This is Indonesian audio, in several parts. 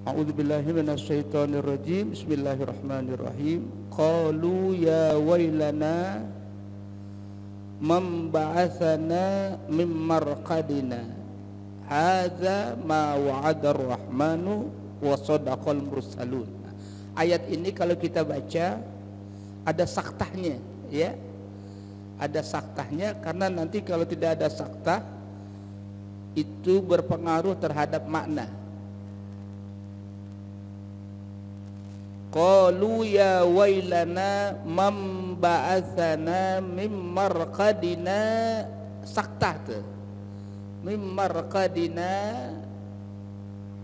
A'udzubillahi minasyaitonirrajim. Bismillahirrahmanirrahim. Qalu ya wailana man ba'atsana min marqadina hadza ma wa'ada ar-rahmanu wa sadaqal mursalun. Ayat ini kalau kita baca ada saktahnya, ya. Ada saktahnya karena nanti kalau tidak ada saktah itu berpengaruh terhadap makna. Qalu ya wailana man ba'atsana mim marqadina, saktah tu mim marqadina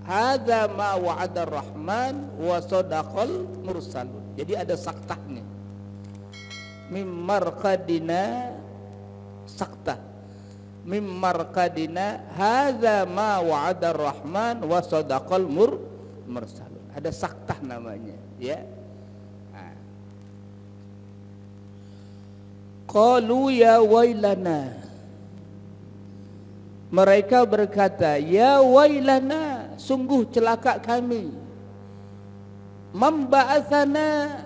hadza ma wa'ada ar-rahman wa sadaqal mursalun. Jadi ada saktahnya. Mim marqadina, saktah. Mim marqadina hadza ma wa'ada ar-rahman wa sadaqal mursalun. Ada saktah namanya, ya. Qalu ya wailana, mereka berkata, ya wailana, sungguh celaka kami. Memba'atsana,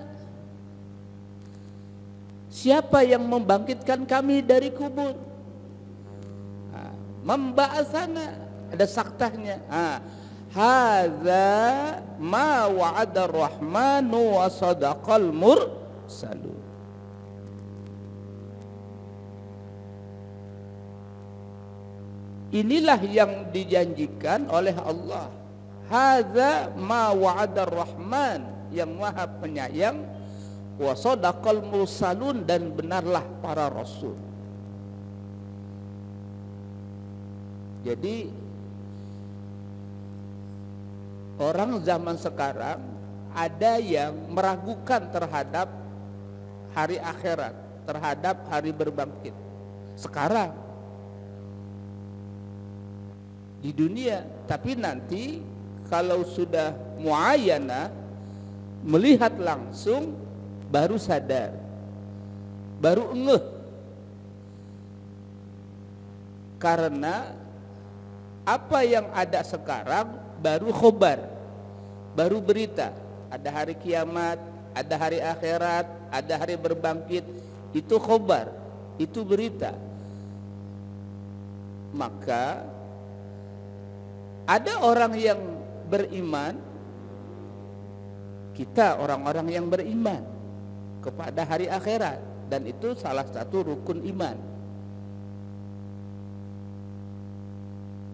siapa yang membangkitkan kami dari kubur? Memba'atsana, ada saktahnya. Hadza ma wa'ada ar-rahmanu wa sadaqal mursalun. Inilah yang dijanjikan oleh Allah. Hadza ma wa'ada ar-rahman, yang maha penyayang, wa sadaqal mursalun, dan benarlah para rasul. Jadi orang zaman sekarang ada yang meragukan terhadap hari akhirat, terhadap hari berbangkit. Sekarang di dunia, tapi nanti kalau sudah muayyana, melihat langsung, baru sadar, baru ngeh. Karena apa yang ada sekarang baru khobar, baru berita. Ada hari kiamat, ada hari akhirat, ada hari berbangkit. Itu khobar, itu berita. Maka ada orang yang beriman, kita orang-orang yang beriman kepada hari akhirat, dan itu salah satu rukun iman.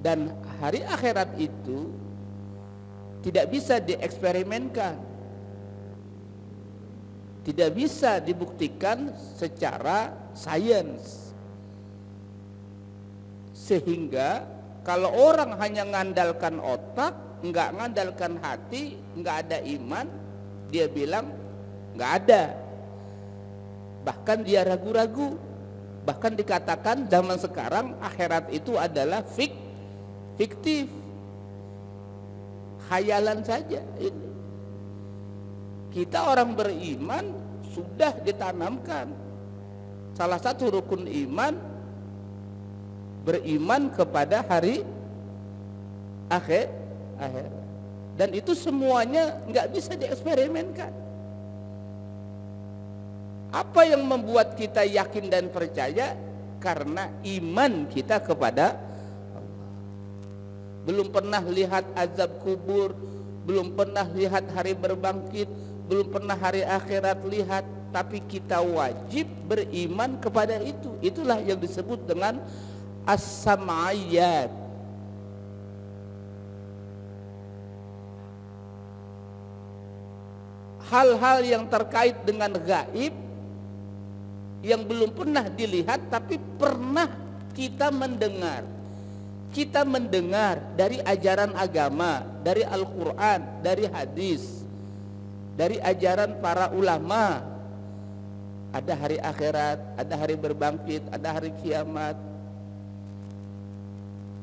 Dan hari akhirat itu tidak bisa dieksperimenkan, tidak bisa dibuktikan secara sains. Sehingga kalau orang hanya ngandalkan otak, nggak ngandalkan hati, nggak ada iman, dia bilang nggak ada. Bahkan dia ragu-ragu. Bahkan dikatakan zaman sekarang akhirat itu adalah fiktif, khayalan saja. Ini kita orang beriman sudah ditanamkan salah satu rukun iman, beriman kepada hari akhir, dan itu semuanya nggak bisa dieksperimenkan. Apa yang membuat kita yakin dan percaya? Karena iman kita kepada Allah. Belum pernah lihat azab kubur, belum pernah lihat hari berbangkit, belum pernah hari akhirat lihat, tapi kita wajib beriman kepada itu. Itulah yang disebut dengan as-sam'iyat. Hal-hal yang terkait dengan gaib yang belum pernah dilihat tapi pernah kita mendengar. Kita mendengar dari ajaran agama, dari Al-Quran, dari hadis, dari ajaran para ulama. Ada hari akhirat, ada hari berbangkit, ada hari kiamat.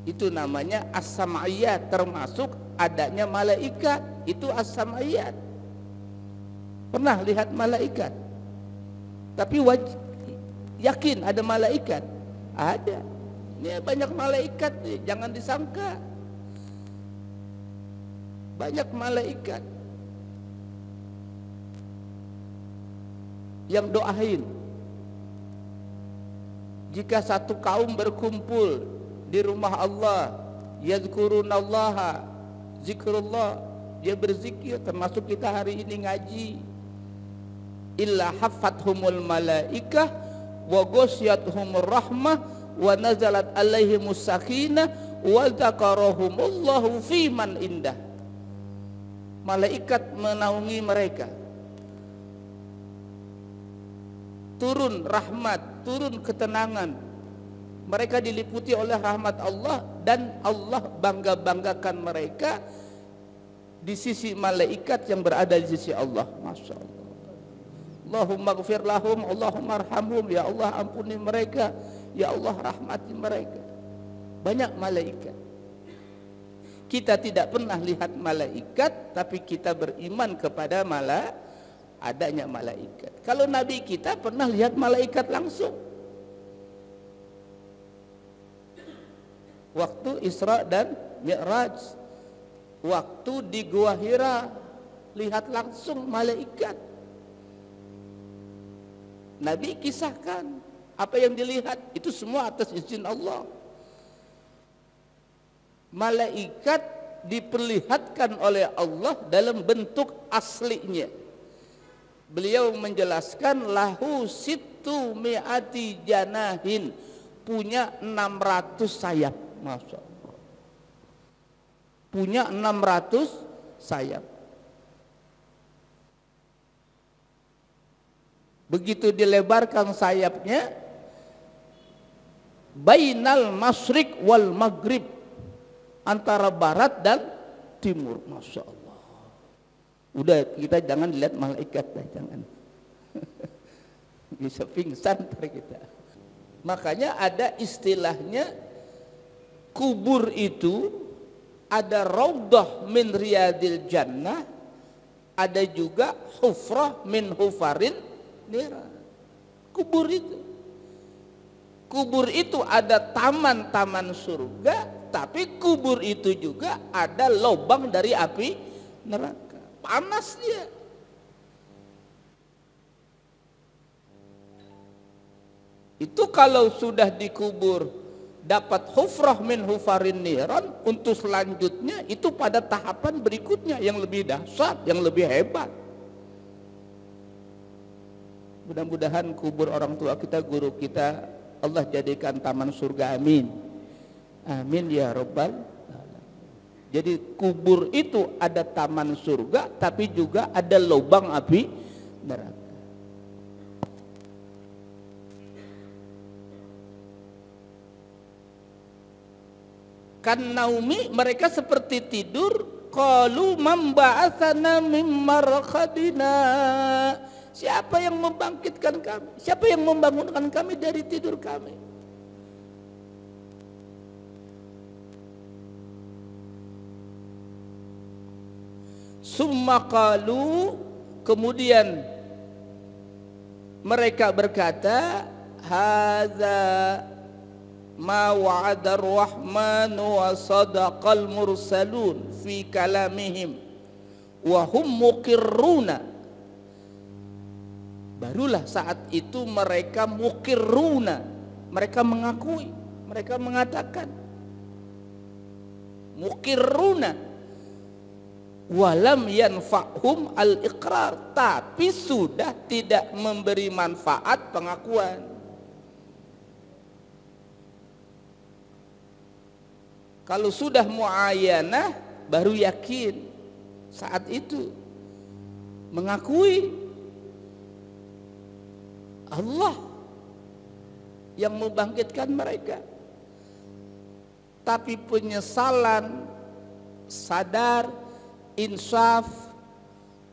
Itu namanya as-sam'iyat, termasuk adanya malaikat. Itu as-sam'iyat. Pernah lihat malaikat? Tapi yakin ada malaikat? Ada. Ini banyak malaikat nih, jangan disangka. Banyak malaikat yang doain. Jika satu kaum berkumpul di rumah Allah, yadhkurunallaha, zikrullah, dia berzikir, termasuk kita hari ini ngaji, illa haffathumul malaikah wa ghasyiyatuhumur rahmah wa nazalat alaihimus sakinah wa dzakarahumullahu fi man indah. Malaikat menaungi mereka, turun rahmat, turun ketenangan, mereka diliputi oleh rahmat Allah, dan Allah bangga-banggakan mereka di sisi malaikat yang berada di sisi Allah. Masya Allah. Allahumma gfir lahum, Allahumma arhamhum, ya Allah ampuni mereka, ya Allah rahmati mereka. Banyak malaikat. Kita tidak pernah lihat malaikat, tapi kita beriman kepada adanya malaikat. Kalau Nabi kita pernah lihat malaikat langsung. Waktu Isra dan Mi'raj, waktu di Gua Hira, lihat langsung malaikat. Nabi kisahkan apa yang dilihat, itu semua atas izin Allah. Malaikat diperlihatkan oleh Allah dalam bentuk aslinya. Beliau menjelaskan lahu sittu mi'ati janahin, punya 600 sayap. Masya Allah. Punya 600 sayap. Begitu dilebarkan sayapnya, bainal masyriq wal maghrib, antara barat dan timur. Masya Allah. Udah, kita jangan lihat malaikat dah, jangan. Bisa pingsan ntar kita. Makanya ada istilahnya, kubur itu ada raudhah min riyadil jannah, ada juga hufrah min hufarin nira. Kubur itu ada taman-taman surga, tapi kubur itu juga ada lubang dari api neraka. Panas dia. Itu kalau sudah dikubur dapat hufrah min hufarin niran, untuk selanjutnya itu pada tahapan berikutnya yang lebih dahsyat, yang lebih hebat. Mudah-mudahan kubur orang tua kita, guru kita, Allah jadikan taman surga, amin. Amin ya rabbal alamin. Jadi kubur itu ada taman surga, tapi juga ada lubang api neraka. Kan naumi, mereka seperti tidur. Qalu man ba'atsana mim marqadina. Siapa yang membangkitkan kami? Siapa yang membangunkan kami dari tidur kami? Summa qalu, kemudian mereka berkata, hadza ma wa'ada ar-rahman wa sadaqal mursalun fi kalamihim wa hum muqirruna. Barulah saat itu mereka muqirruna, mereka mengakui, mereka mengatakan muqirruna, walam yanfa'hum al-iqrar, tapi sudah tidak memberi manfaat pengakuan. Kalau sudah muayyanah baru yakin, saat itu mengakui Allah yang membangkitkan mereka. Tapi penyesalan, sadar, insaf,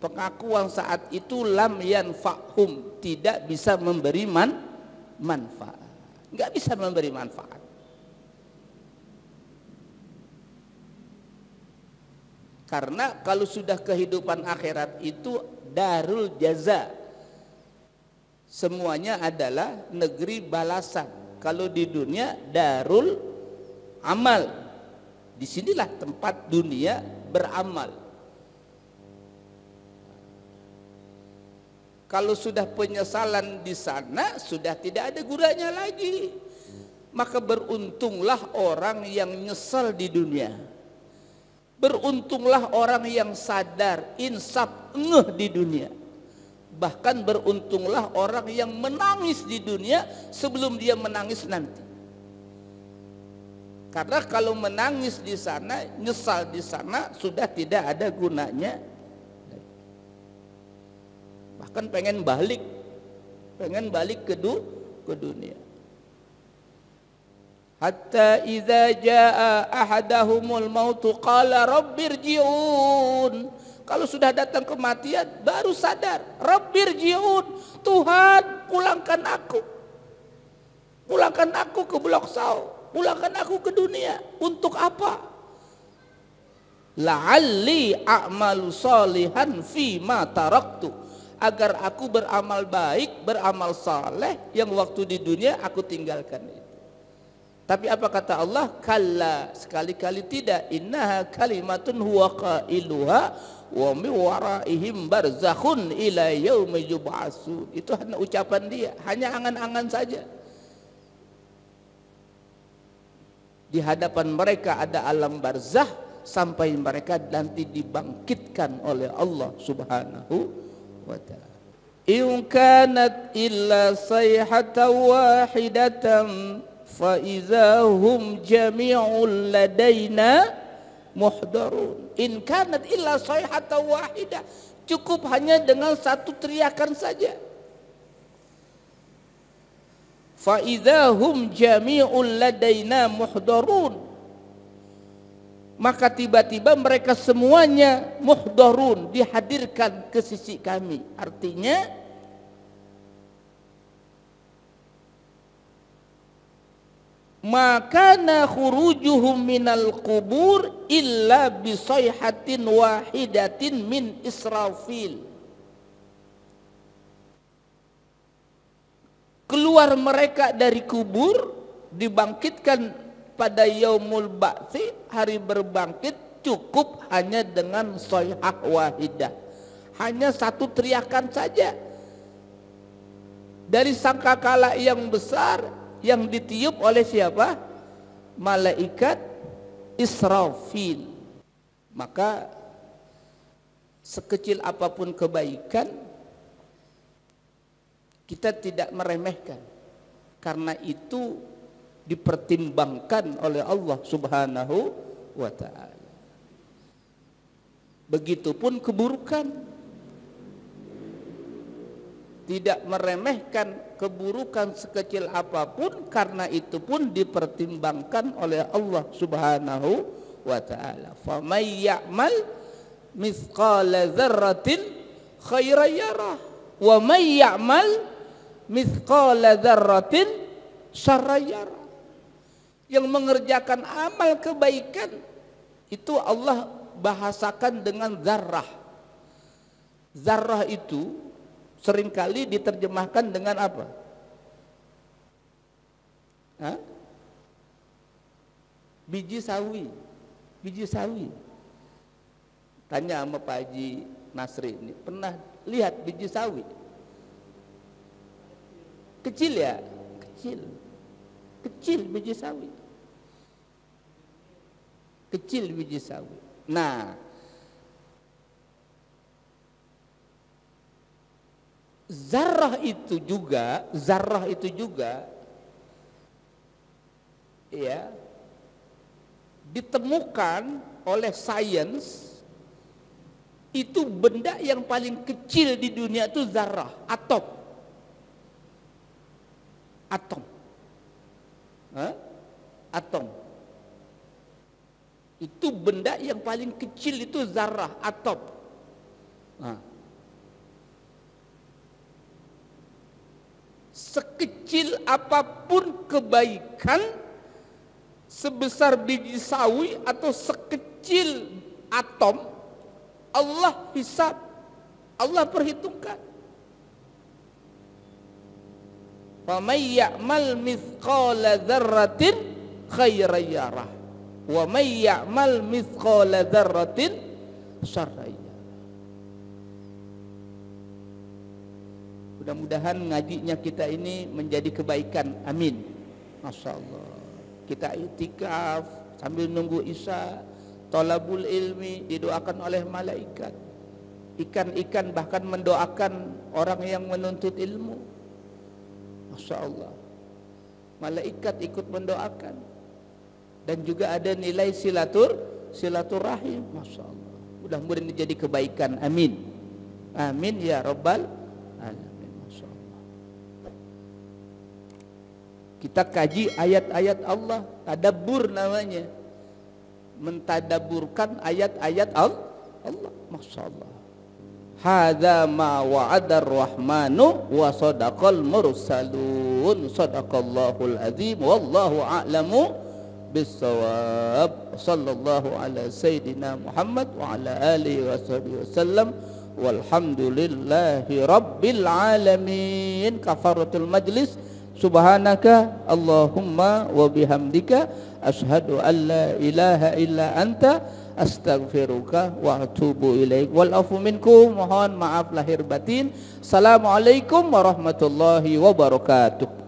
pengakuan saat itu lam yanfa'hum, tidak bisa memberi manfaat. Enggak bisa memberi manfaat. Karena kalau sudah kehidupan akhirat itu darul jaza, semuanya adalah negeri balasan. Kalau di dunia darul amal, disinilah tempat dunia beramal. Kalau sudah penyesalan di sana, sudah tidak ada gunanya lagi. Maka beruntunglah orang yang nyesal di dunia. Beruntunglah orang yang sadar, insaf, ngeh di dunia. Bahkan beruntunglah orang yang menangis di dunia sebelum dia menangis nanti. Karena kalau menangis di sana, nyesal di sana, sudah tidak ada gunanya. Bahkan pengen balik ke dunia. Hatta idza jaa ahadahumul mautu qala rabbirji'un. Kalau sudah datang kematian baru sadar, rabbirji'un, Tuhan pulangkan aku. Pulangkan aku ke Blok Sau, pulangkan aku ke dunia. Untuk apa? La'alli a'malu salihan fi ma taraktu, agar aku beramal baik, beramal saleh yang waktu di dunia aku tinggalkan itu. Tapi apa kata Allah? Kalla, sekali-kali tidak. Innaha kalimatun huwa qailuha wa min waraihim barzakhun ila yaumi yub'atsun. Itu hanya ucapan dia, hanya angan-angan saja. Di hadapan mereka ada alam barzakh sampai mereka nanti dibangkitkan oleh Allah Subhanahu wa ta'ala. In kanat illa sayhatan wahidatan fa idza hum jami'un ladaina muhdarun. In kanat illa sayhatan wahidah, cukup hanya dengan satu teriakan saja. Fa idza hum jami'un ladaina muhdarun, maka tiba-tiba mereka semuanya muhdarun, dihadirkan ke sisi kami. Artinya makana khurujuhum minal qubur illa bisayhatin wahidatin min Israfil. Keluar mereka dari kubur, dibangkitkan pada yaumul ba'tsi, hari berbangkit, cukup hanya dengan sayhah wahidah, hanya satu teriakan saja dari sangkakala yang besar yang ditiup oleh siapa? Malaikat Israfil. Maka sekecil apapun kebaikan kita tidak meremehkan, karena itu dipertimbangkan oleh Allah Subhanahu wa ta'ala. Begitupun keburukan, tidak meremehkan keburukan sekecil apapun, karena itu pun dipertimbangkan oleh Allah Subhanahu wa ta'ala. Faman ya'mal mithqala dzarratin khairan yarah wa man ya'mal mithqala dzarratin syarran yarah. Yang mengerjakan amal kebaikan itu Allah bahasakan dengan zarrah. Zarrah itu seringkali diterjemahkan dengan apa? Biji sawi. Biji sawi. Tanya sama Pak Haji Nasri ini, pernah lihat biji sawi? Kecil ya? Kecil. Kecil biji sawi. Kecil biji sawi. Nah, zarrah itu juga ya ditemukan oleh sains. Itu benda yang paling kecil di dunia itu zarrah, atom. Atom. Itu benda yang paling kecil itu zarrah, atom. Sekecil apapun kebaikan, sebesar biji sawi atau sekecil atom, Allah hisab, Allah perhitungkan. Faman ya'mal mithqala dzarratin khairan yarah wa man ya'mal mithqala dzarratin syarran yarah. Mudah-mudahan ngajinya kita ini menjadi kebaikan. Amin. Masya Allah. Kita itikaf sambil nunggu isya, thalabul ilmi, didoakan oleh malaikat. Ikan-ikan bahkan mendoakan orang yang menuntut ilmu. Masya Allah. Malaikat ikut mendoakan. Dan juga ada nilai silaturahim. Masya Allah. Mudah-mudahan ini jadi kebaikan. Amin. Amin ya rabbal alamin. Masya Allah. Kita kaji ayat-ayat Allah. Tadabbur namanya. Mentadaburkan ayat-ayat Allah. Masya Allah. Hadza ma wa'adar rahmanu wa sadaqal mursalun. Sadaqallahul azim. Wallahu a'lamu bissawab. Sallallahu ala sayyidina Muhammad wa ala alihi wa sahbihi wasallam. Walhamdulillahi rabbil alamin. Kafaratul majlis. Subhanaka Allahumma wa bihamdika asyhadu an la ilaha illa anta astaghfiruka wa atubu ilaik. Wal afu minkum, mohon maaf lahir batin. Assalamualaikum warahmatullahi wabarakatuh.